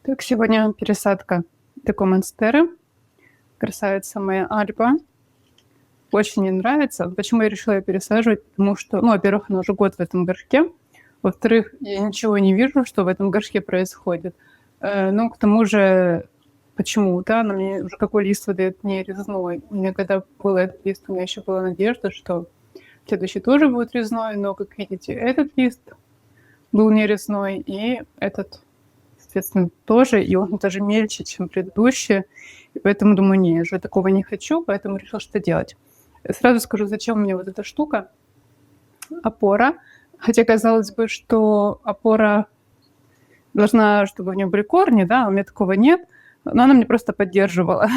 Так, сегодня пересадка такой монстеры. Красавица моя Альба. Очень мне нравится. Почему я решила ее пересаживать? Потому что, ну, во-первых, она уже год в этом горшке. Во-вторых, я ничего не вижу, что в этом горшке происходит. Ну, к тому же, почему-то она мне уже какой лист выдает не резной. У меня когда был этот лист, у меня еще была надежда, что следующий тоже будет резной, но, как видите, этот лист был не резной, и этот, соответственно, тоже, и он даже мельче, чем предыдущие. И поэтому думаю, не, я же такого не хочу, поэтому решила что делать. Сразу скажу, зачем мне вот эта штука, опора. Хотя казалось бы, что опора должна, чтобы в нем были корни, да, у меня такого нет, но она мне просто поддерживала.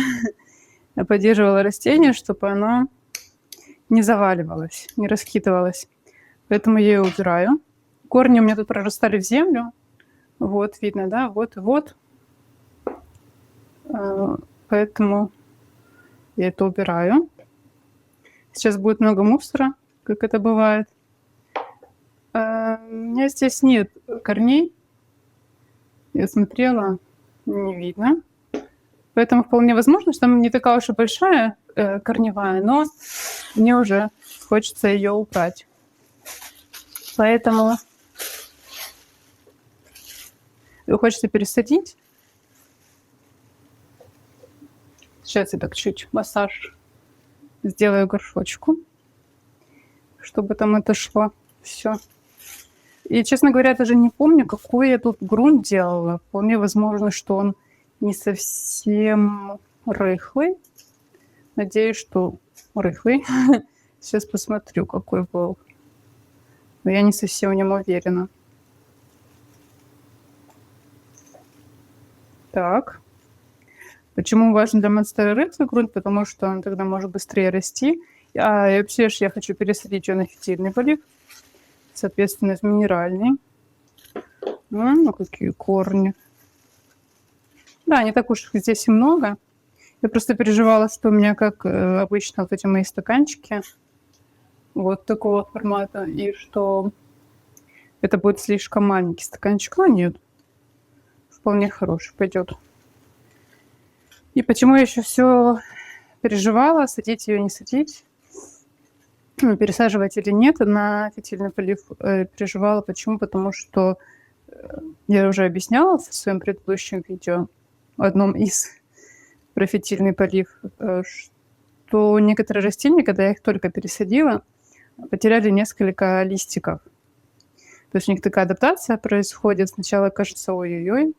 Поддерживала растение, чтобы оно не заваливалось, не раскидывалось. Поэтому я ее убираю. Корни у меня тут прорастали в землю. Вот, видно, да, вот и вот. Поэтому я это убираю. Сейчас будет много мусора, как это бывает. У меня здесь нет корней. Я смотрела, не видно. Поэтому вполне возможно, что она не такая уж и большая корневая, но мне уже хочется ее убрать. Поэтому ее хочется пересадить. Сейчас я так чуть массаж сделаю горшочку, чтобы там это шло все. И, честно говоря, я даже не помню, какой я тут грунт делала. Вполне возможно, что он не совсем рыхлый. Надеюсь, что рыхлый. Сейчас посмотрю, какой был. Но я не совсем в нем уверена. Так. Почему важен для монстера рыхлый грунт? Потому что он тогда может быстрее расти. И вообще я хочу пересадить ее на фитильный полив. Соответственно, в минеральный. Ну, какие корни. Да, не так уж здесь и много. Я просто переживала, что у меня, как обычно, вот эти мои стаканчики вот такого формата, и что это будет слишком маленький стаканчик. Но нет, вполне хороший, пойдет. И почему я еще все переживала, садить ее, не садить, пересаживать или нет на фитильный полив, переживала. Почему? Потому что я уже объясняла в своем предыдущем видео, одном из про фитильный полив, что некоторые растения, когда я их только пересадила, потеряли несколько листиков. То есть у них такая адаптация происходит. Сначала кажется, ой-ой-ой,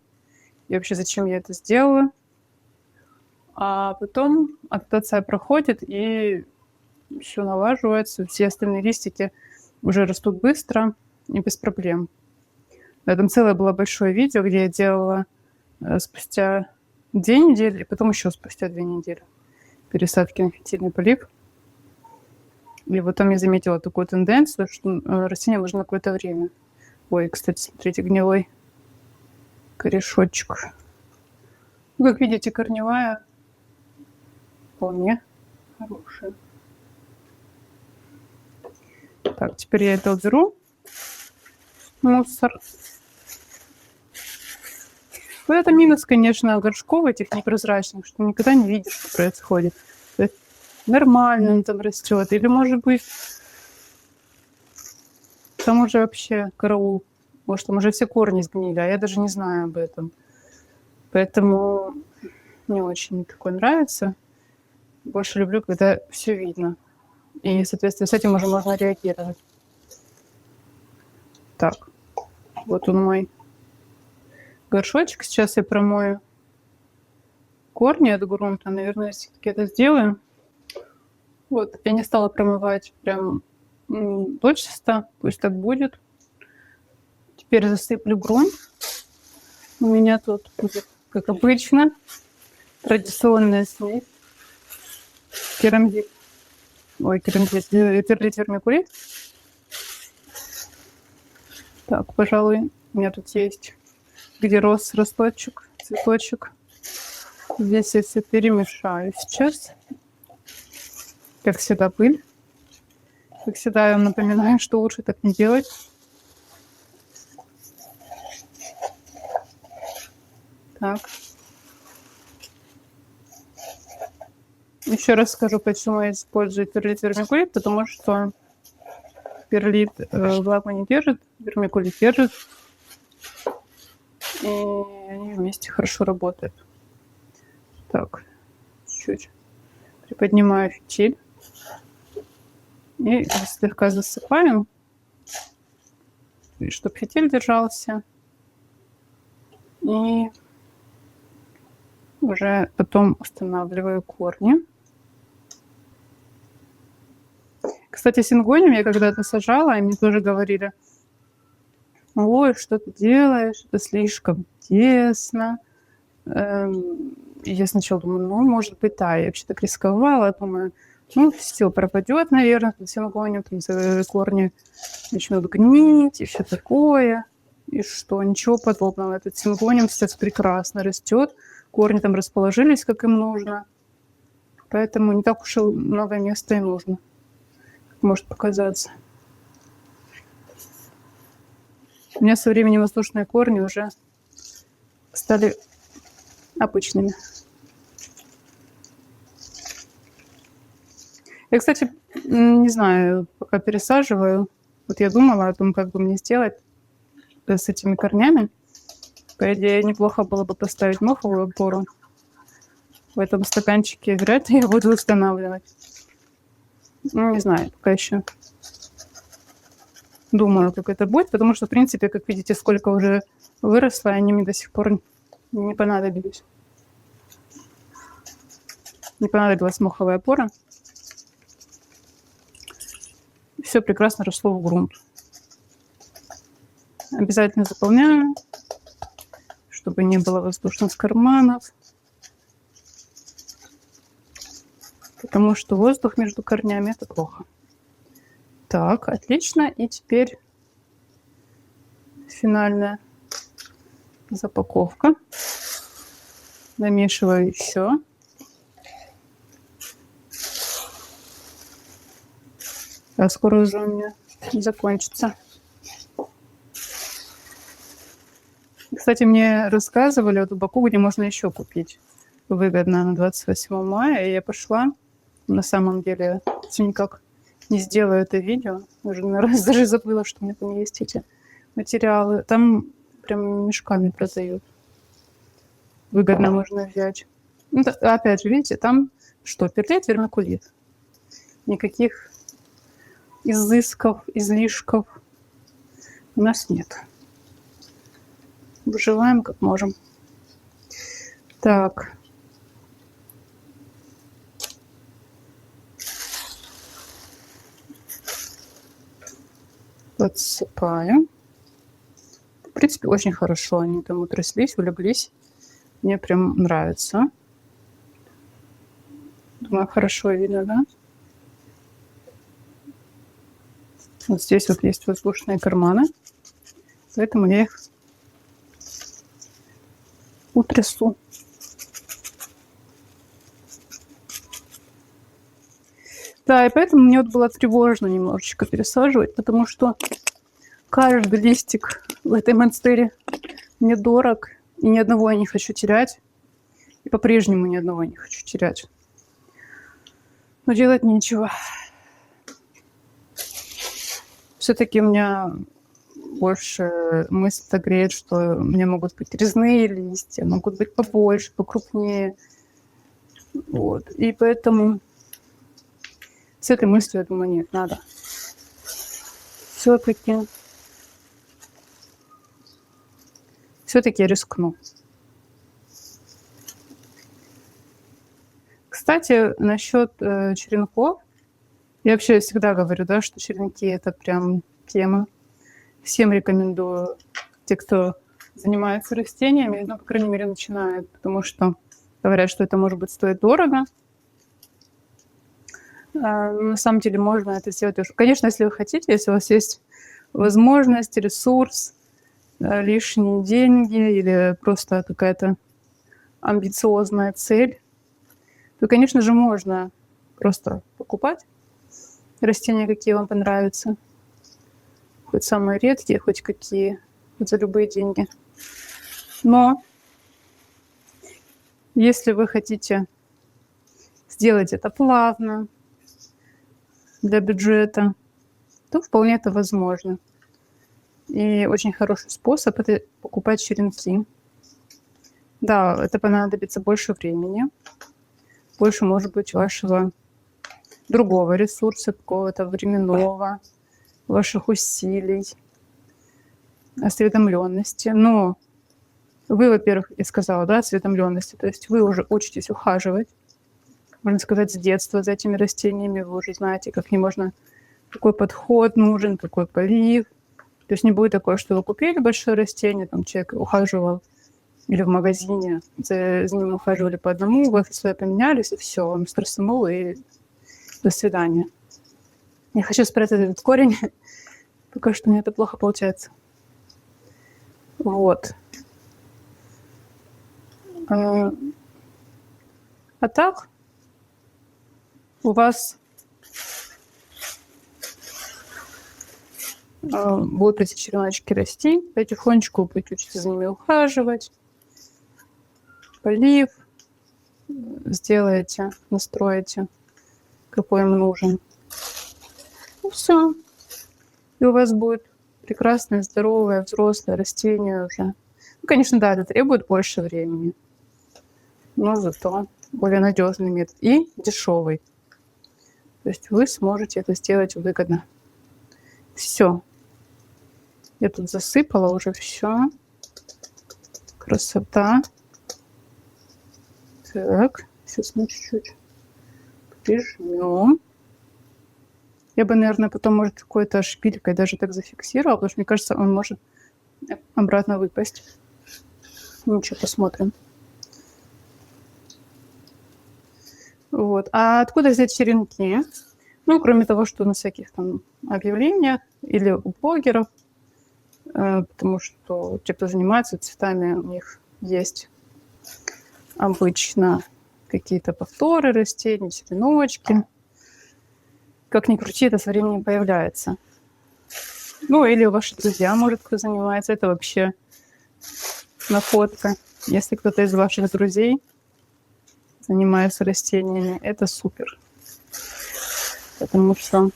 и вообще зачем я это сделала? А потом адаптация проходит, и все налаживается. Все остальные листики уже растут быстро и без проблем. Там целое было большое видео, где я делала спустя 2 недели, и потом еще спустя 2 недели пересадки на фитильный полив. И вот там я заметила такую тенденцию, что растению нужно какое-то время. Ой, кстати, смотрите, гнилой корешочек. Ну, как видите, корневая вполне хорошая. Так, теперь я это уберу. Мусор. Вот это минус, конечно, горшков этих непрозрачных, что никогда не видишь, что происходит. То есть нормально он там растет. Или, может быть, там уже вообще караул. Может, там уже все корни сгнили, а я даже не знаю об этом. Поэтому мне очень такое нравится. Больше люблю, когда все видно. И, соответственно, с этим уже можно реагировать. Так, вот он мой горшочек. Сейчас я промою корни от грунта. Наверное, все-таки это сделаю. Вот, я не стала промывать прям дочисто. Пусть так будет. Теперь засыплю грунт. У меня тут будет, как обычно, традиционная смесь. Керамзит. Ой, керамзит. Перлит вермикулит. Так, пожалуй, у меня тут есть, где рос росточек, цветочек. Здесь я все перемешаю сейчас. Как всегда, пыль. Как всегда, я вам напоминаю, что лучше так не делать. Так. Еще раз скажу, почему я использую перлит вермикулит, потому что перлит влагу не держит, вермикулит держит, и они вместе хорошо работают. Так, чуть-чуть приподнимаю фитиль и слегка засыпаем, чтобы фитиль держался. И уже потом устанавливаю корни. Кстати, сингониум я когда-то сажала, и мне тоже говорили: ой, что ты делаешь, это слишком тесно. И я сначала думаю, ну, может быть, да, я вообще так рисковала, думаю, ну, все пропадет, наверное, сингониум, там корни начнут гнить и все такое. И что, ничего подобного. Этот сингониум сейчас прекрасно растет, корни там расположились, как им нужно, поэтому не так уж и много места и нужно, как может показаться. У меня со временем воздушные корни уже стали обычными. Я, кстати, не знаю, пока пересаживаю. Вот я думала о том, как бы мне сделать с этими корнями. По идее, неплохо было бы поставить моховую опору. В этом стаканчике вряд ли я буду устанавливать. Ну, не знаю, пока еще думаю, как это будет, потому что, в принципе, как видите, сколько уже выросло, они мне до сих пор не понадобились. Не понадобилась моховая опора. Все прекрасно росло в грунт. Обязательно заполняю, чтобы не было воздушных карманов, потому что воздух между корнями – это плохо. Так, отлично. И теперь финальная запаковка. Намешиваю еще. А скоро уже у меня закончится. Кстати, мне рассказывали о Баку, где можно еще купить выгодно на 28 мая. И я пошла. На самом деле, все никак не сделаю это видео. Уже раз даже забыла, что у меня там есть эти материалы. Там прям мешками продают. Выгодно можно взять. Ну, опять же, видите, там что? Перлит, вермикулит. Никаких изысков, излишков у нас нет. Выживаем как можем. Так. Подсыпаю. В принципе, очень хорошо они там утрослись, улеглись. Мне прям нравится. Думаю, хорошо видно, да? Вот здесь вот есть воздушные карманы, поэтому я их утрясу. Да, и поэтому мне вот было тревожно немножечко пересаживать, потому что каждый листик в этой монстере мне дорог, и ни одного я не хочу терять. И по-прежнему ни одного не хочу терять. Но делать нечего. Все-таки у меня больше мысль греет, что у меня могут быть резные листья, могут быть побольше, покрупнее. Вот. И поэтому с этой мыслью я думаю, нет, надо. Все-таки я рискну. Кстати, насчет черенков. Я вообще всегда говорю, да, что черенки – это прям тема. Всем рекомендую, те, кто занимается растениями, ну, по крайней мере, начинают, потому что говорят, что это, может быть, стоит дорого. На самом деле можно это сделать. Конечно, если вы хотите, если у вас есть возможность, ресурс, лишние деньги или просто какая-то амбициозная цель, то, конечно же, можно просто покупать растения, какие вам понравятся. Хоть самые редкие, хоть какие, хоть за любые деньги. Но Если вы хотите сделать это плавно для бюджета, то вполне это возможно. И очень хороший способ – это покупать черенки. Да, это понадобится больше времени, больше, может быть, вашего другого ресурса, какого-то временного, ваших усилий, осведомленности. Но вы, во-первых, я сказала, да, осведомленности, то есть вы уже учитесь ухаживать, можно сказать, с детства за этими растениями, вы уже знаете, как не можно, какой подход нужен, какой полив. То есть не будет такое, что вы купили большое растение, там человек ухаживал, или в магазине за ним ухаживали по одному, вы условия поменялись, и все, он стрессанул, и до свидания. Я хочу спрятать этот корень, пока что у меня это плохо получается. Вот. А так у вас будут эти череночки расти, потихонечку вы будете учиться за ними ухаживать, полив сделаете, настроите, какой им нужен. И все. И у вас будет прекрасное, здоровое, взрослое растение уже. Ну, конечно, да, это требует больше времени, но зато более надежный метод и дешевый. То есть вы сможете это сделать выгодно. Все. Я тут засыпала уже все. Красота. Так, сейчас мы чуть-чуть прижмем. Я бы, наверное, потом, может, какой-то шпилькой даже так зафиксировала, потому что, мне кажется, он может обратно выпасть. Ничего, посмотрим. Вот. А откуда взять черенки? Ну, кроме того, что на всяких там объявлениях или у блогеров, потому что те, кто занимается цветами, у них есть обычно какие-то повторы растений, череночки. Как ни крути, это со временем появляется. Ну, или ваши друзья, может, кто занимается. Это вообще находка. Если кто-то из ваших друзей занимается растениями, это супер. Потому что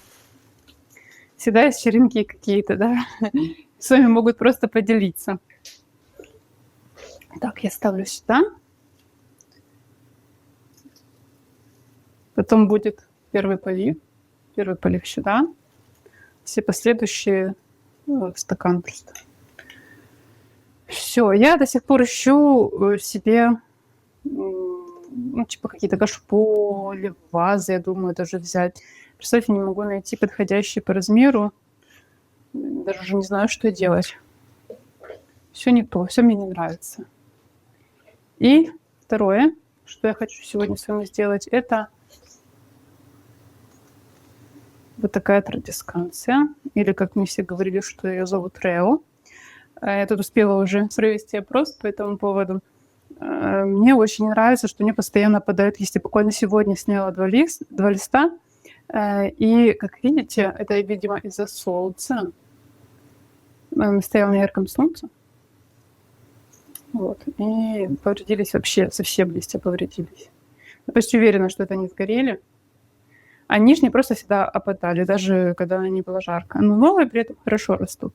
всегда есть черенки какие-то, да? С вами могут просто поделиться. Так, я ставлю сюда. Потом будет первый полив. Первый полив сюда. Все последующие в стакан просто. Все, я до сих пор ищу себе, ну, типа какие-то кашпо или вазы, я думаю, даже взять. Представьте, не могу найти подходящие по размеру. Даже уже не знаю, что делать. Все не то, все мне не нравится. И второе, что я хочу сегодня с вами сделать, это вот такая традисканция, или, как мне все говорили, что ее зовут Рео. Я тут успела уже провести опрос по этому поводу. Мне очень нравится, что мне постоянно подают листья. Буквально сегодня сняла два листа. И, как видите, это, видимо, из-за солнца. Стоял на ярком солнце. Вот. И повредились вообще, совсем листья повредились. Я почти уверена, что это они сгорели. А нижние просто всегда опадали, даже когда не было жарко. Но новые при этом хорошо растут.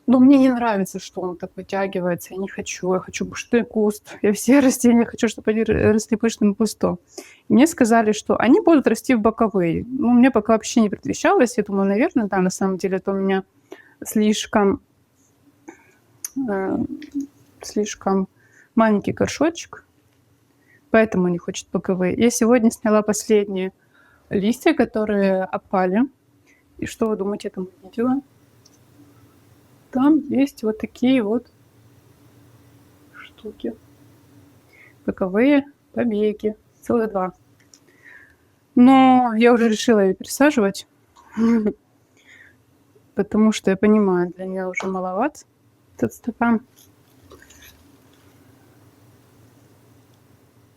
Но мне не нравится, что он так вытягивается. Я не хочу. Я хочу пышный куст. Я все растения хочу, чтобы они росли пышным кустом. И мне сказали, что они будут расти в боковые. Ну, мне пока вообще не предвещалось. Я думаю, наверное, да, на самом деле это у меня слишком маленький горшочек. Поэтому не хочет боковые. Я сегодня сняла последние листья, которые опали. И что вы думаете, я там увидела? Там есть вот такие вот штуки. Боковые побеги. Целых 2. Но я уже решила ее пересаживать. Потому что я понимаю, для нее уже маловат этот стакан.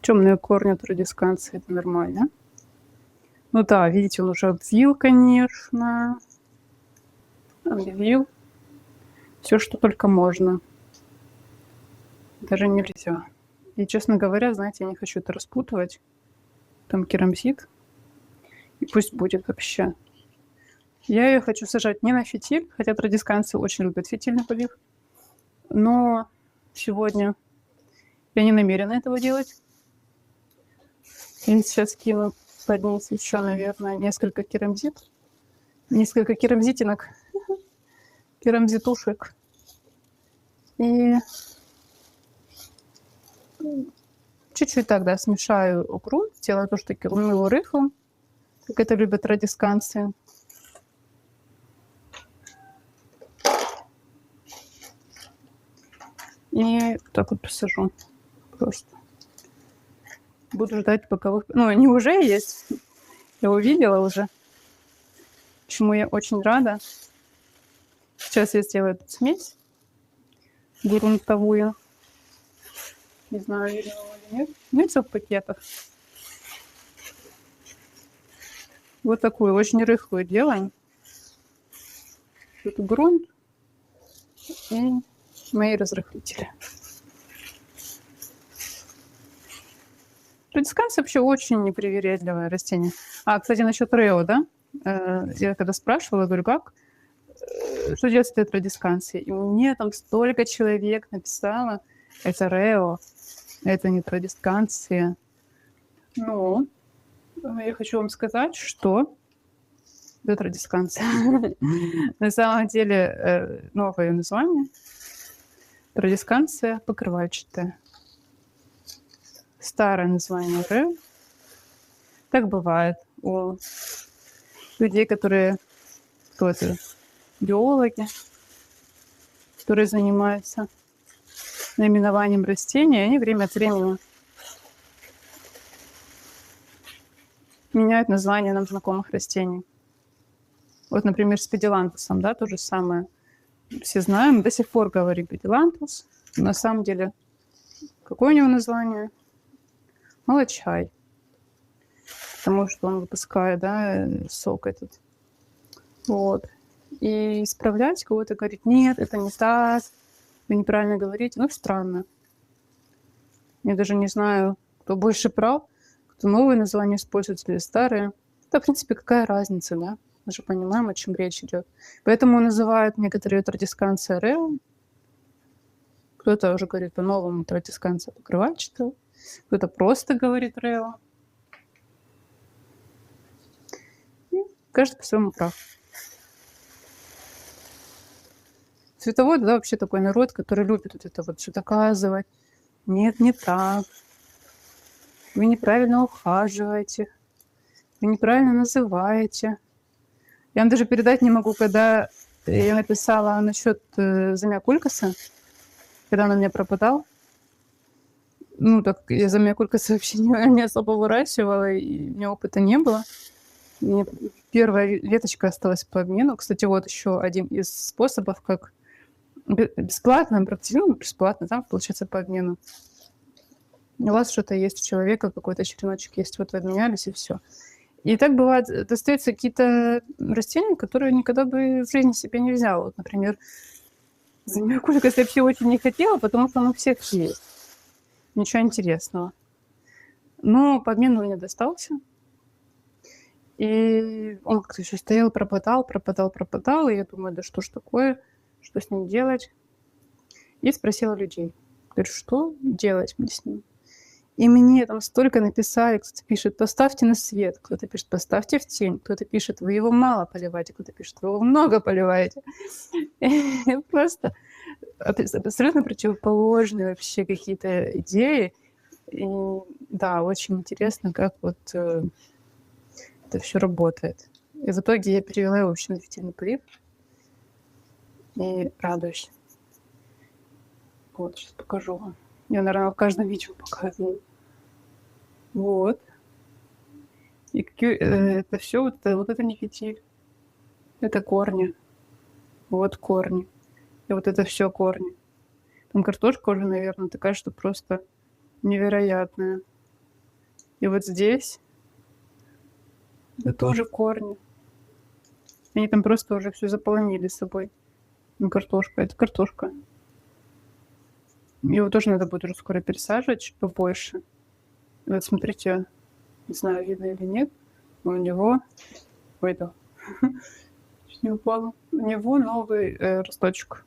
Темные корни от традисканции, это нормально. Ну да, видите, он уже обвил, конечно. Обвил. Все, что только можно. Даже нельзя. И, честно говоря, знаете, я не хочу это распутывать. Там керамзит. И пусть будет вообще. Я ее хочу сажать не на фитиль, хотя традисканцы очень любят фитильный полив. Но сегодня я не намерена этого делать. Я сейчас кину под низ еще, наверное, несколько керамзитинок, керамзитушек. И чуть-чуть тогда смешаю грунт, делаю то, что кирмилу рыхлым, как это любят традисканцы. И так вот посажу просто. Буду ждать боковых... Ну, они уже есть. Я увидела уже. Чему я очень рада. Сейчас я сделаю эту смесь грунтовую. Не знаю, видела или нет. Нет, все в пакетах. Вот такую, очень рыхлую делаем. Тут грунт и мои разрыхлители. Традисканцы вообще очень непривередливое растение. А, кстати, насчет Рео, да? Я когда спрашивала, говорю, как? Что делать с этой традисканцией? И мне там столько человек написало, это Рео, это не традисканция. Но я хочу вам сказать, что это традисканция. На самом деле новое название. Традисканция покрывальчатая. Старое название Рео. Так бывает у людей, которые кто-то биологи, которые занимаются наименованием растений, они время от времени меняют название нам знакомых растений. Вот, например, с педилантусом, да, то же самое. Все знаем, до сих пор говорим педилантус. На самом деле, какое у него название? Молочай. Потому что он выпускает, да, сок этот. Вот. И исправлять кого-то, говорить, нет, это не так, вы неправильно говорите. Ну, странно. Я даже не знаю, кто больше прав, кто новые названия использует или старые. Да, в принципе, какая разница, да? Мы же понимаем, о чем речь идет. Поэтому называют некоторые традисканцы Рео. Кто-то уже говорит по-новому традисканция покрывальчатого. Кто-то просто говорит Рео. И каждый по-своему прав. Цветовод, да, вообще такой народ, который любит вот это вот все доказывать. Нет, не так. Вы неправильно ухаживаете. Вы неправильно называете. Я вам даже передать не могу, когда я написала насчет замиокулькаса, когда он у меня пропадал. Ну, так я замиокулькаса вообще не особо выращивала, и у меня опыта не было. И первая веточка осталась по обмену. Кстати, вот еще один из способов, как бесплатно, практически бесплатно, там получается по обмену. У вас что-то есть, у человека какой-то череночек есть, вот вы обменялись, и все. И так бывает, достаются какие-то растения, которые никогда бы в жизни себе не взял. Вот, например, замиокулькас я вообще очень не хотела, потому что он у всех есть. Ничего интересного. Но по обмену мне достался. И он как-то еще стоял, пропадал. И я думаю, да что ж такое, что с ним делать? И спросила людей. Говорю, что делать мне с ним? И мне там столько написали, кто-то пишет, поставьте на свет, кто-то пишет, поставьте в тень, кто-то пишет, вы его мало поливаете, кто-то пишет, вы его много поливаете. Просто абсолютно противоположные вообще какие-то идеи. И да, очень интересно, как вот это все работает. И в итоге я перевела его вообще на фитильный полив. И радуюсь. Вот, сейчас покажу вам. Я, наверное, в каждом видео показываю. Вот. И это все, вот это не фитиль. Это корни. Вот корни. И вот это все корни. Там картошка уже, наверное, такая, что просто невероятная. И вот здесь это тоже корни. Они там просто уже все заполонили собой. Ну, картошка. Это картошка. Его тоже надо будет уже скоро пересаживать чуть побольше. Вот смотрите, не знаю, видно или нет, но у него... Ой, да. Чуть не упала. У него новый росточек.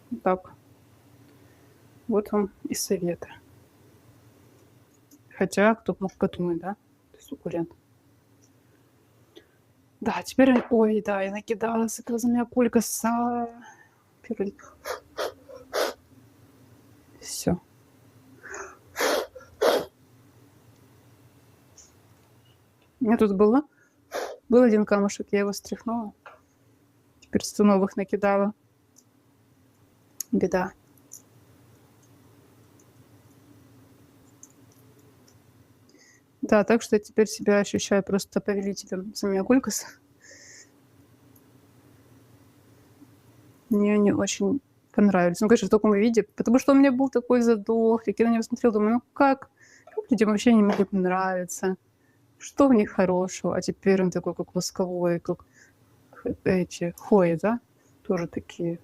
Вот так. Вот вам и советы. Хотя, кто мог подумать, да? Это суккулент. Да, теперь... Ой, да, я накидалась. Это за меня пулька с... Все. У меня тут был один камушек, я его стряхнула. Теперь 100 новых накидала. Беда. Да, так что я теперь себя ощущаю просто повелителем Замиокулькаса. Мне они очень понравились. Ну, конечно, в таком виде, потому что у меня был такой задох. Я на него смотрела, думаю, ну как людям вообще не могут нравиться? Что в них хорошего? А теперь он такой, как восковой, как эти хвои, да? Тоже такие.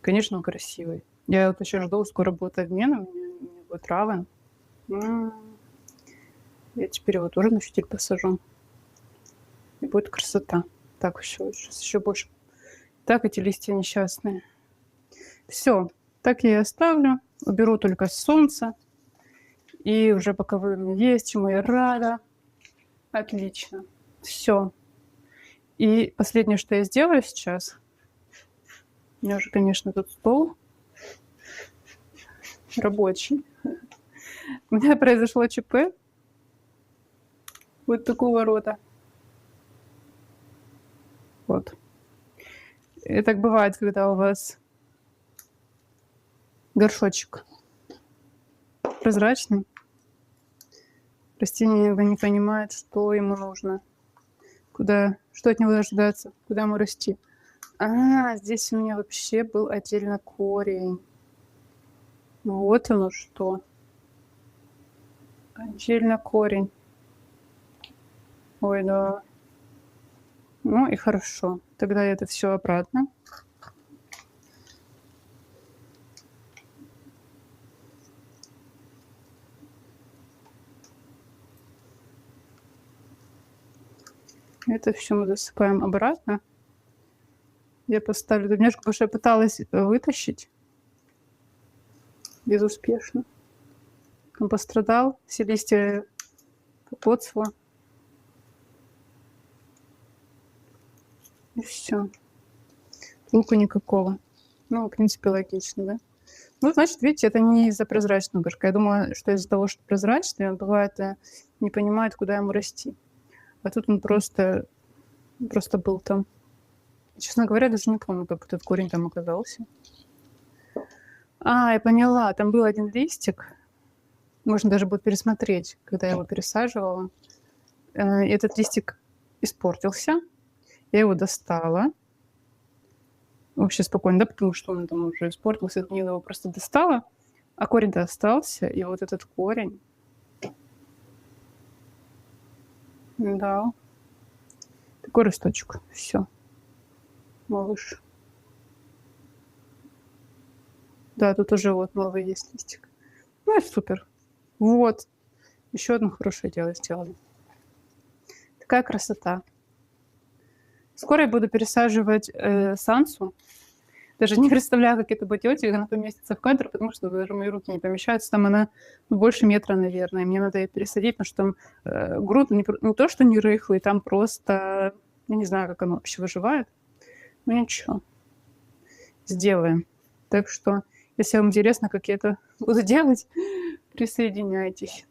Конечно, он красивый. Я вот еще жду, скоро будет обмен, у меня будет равен. Я теперь его тоже на фитиль посажу. И будет красота. Так, еще больше. Так, эти листья несчастные. Все. Так я и оставлю. Уберу только солнце. И уже пока вы есть, чему я рада. Отлично. Все. И последнее, что я сделаю сейчас. У меня уже, конечно, тут стол рабочий. У меня произошло ЧП. Вот такого рода. Вот. И так бывает, когда у вас горшочек прозрачный. Растение иногда не понимает, что ему нужно. Что от него ожидается, куда ему расти. Здесь у меня вообще был отдельно корень. Вот оно что. Отдельно корень. Ой, да. Ну и хорошо. Тогда это все обратно. Это все мы засыпаем обратно. Я поставлю немножко, потому что я пыталась вытащить. Безуспешно. Он пострадал. Все листья попоцало. И все. Толку никакого. Ну, в принципе, логично, да? Ну, значит, видите, это не из-за прозрачного горшка. Я думала, что из-за того, что прозрачный, он бывает не понимает, куда ему расти. А тут он просто был там. Честно говоря, даже не помню, как этот корень там оказался. Я поняла. Там был один листик. Можно даже будет пересмотреть, когда я его пересаживала. Этот листик испортился. Я его достала. Вообще спокойно, да, потому что он там уже испортился. Я его просто достала. А корень-то остался. И вот этот корень... Да. Такой росточек. Все. Малыш. Да, тут уже вот новый есть листик. Ну и супер. Вот. Еще одно хорошее дело сделали. Такая красота. Скоро я буду пересаживать сансу. Даже не представляю, как это будет делать, она поместится в кадр, потому что даже мои руки не помещаются. Там она больше метра, наверное. Мне надо ее пересадить, потому что там грунт не то, что не рыхлый, там просто... Я не знаю, как оно вообще выживает. Ну ничего. Сделаем. Так что, если вам интересно, как я это буду делать, присоединяйтесь.